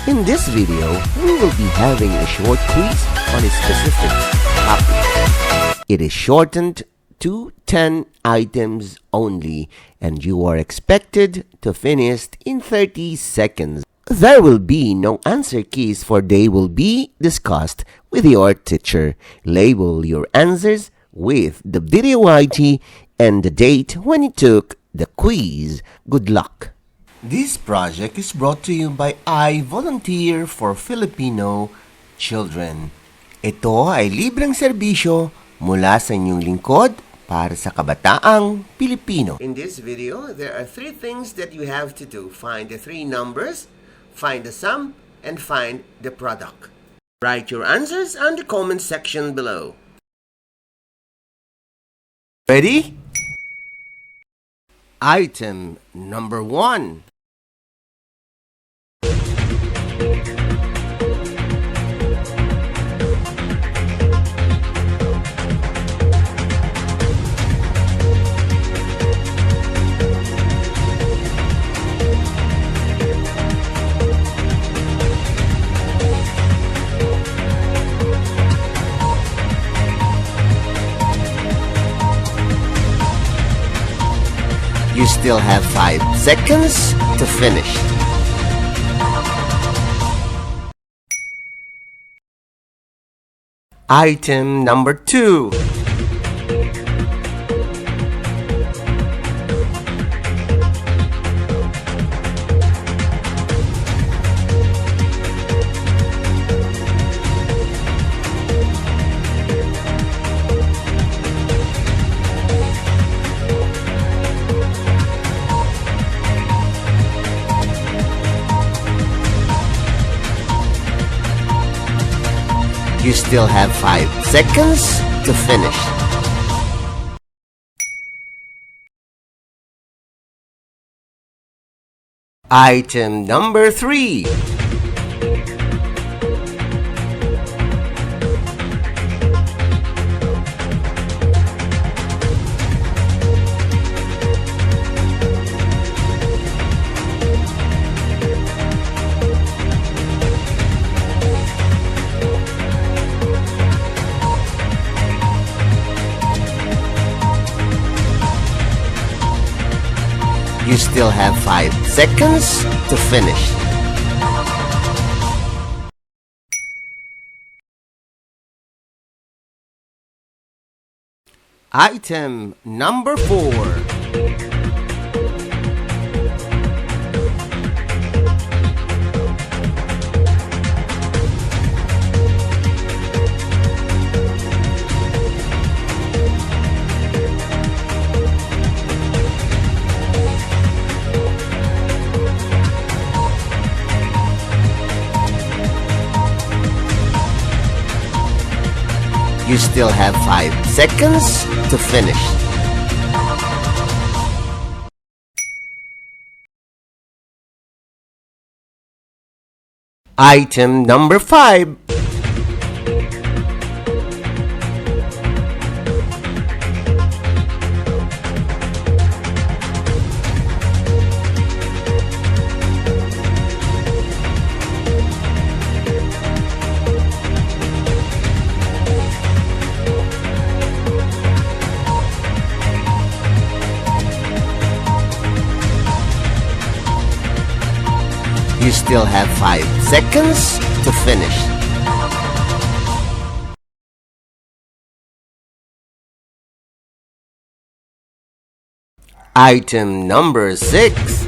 In this video, we will be having a short quiz on a specific topic. It is shortened to 10 items only, and you are expected to finish in 30 seconds. There will be no answer keys, for they will be discussed with your teacher. Label your answers with the video ID and the date when you took the quiz. Good luck! This project is brought to you by I Volunteer for Filipino Children. Ito ay libreng serbisyo mula sa inyong lingkod para sa kabataang Pilipino. In this video, there are 3 things that you have to do. Find the 3 numbers, find the sum, and find the product. Write your answers on the comment section below. Ready? Item number 1. You still have 5 seconds to finish. Item number 2. You still have 5 seconds to finish. Item number 3. You still have 5 seconds to finish. Item number 4. You still have 5 seconds to finish. Item number 5. You still have 5 seconds to finish. Item number 6.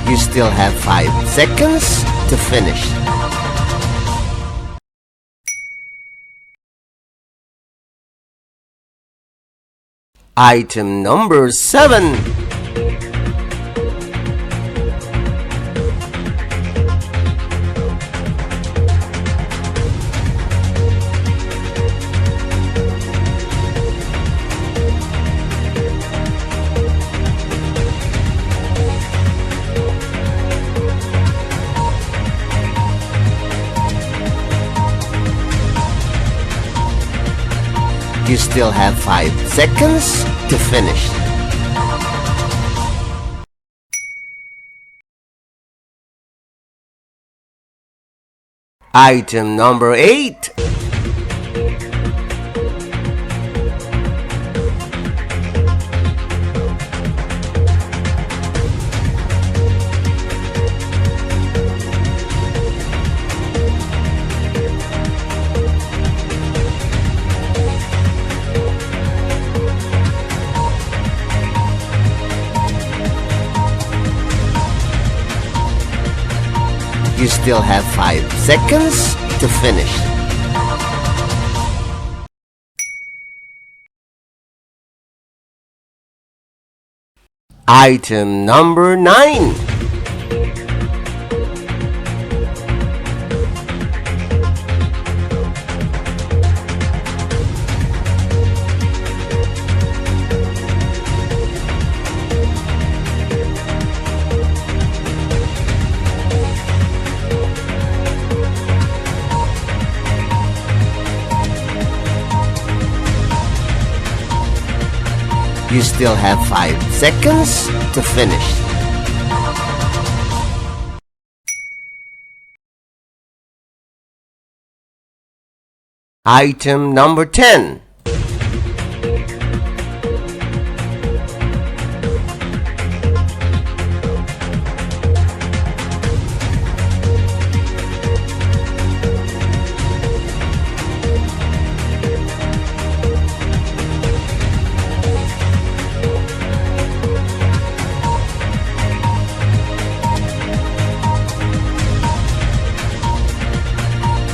You still have 5 seconds to finish. Item number 7. You still have 5 seconds to finish. Item number 8. You still have 5 seconds to finish. Item number 9. You still have 5 seconds to finish. Item number 10.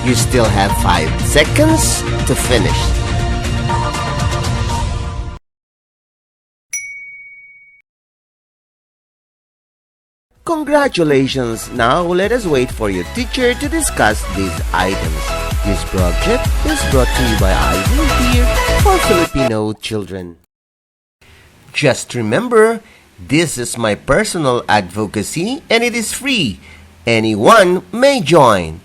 You still have 5 seconds to finish. Congratulations! Now let us wait for your teacher to discuss these items. This project is brought to you by IVFC for Filipino Children. Just remember, this is my personal advocacy and it is free. Anyone may join.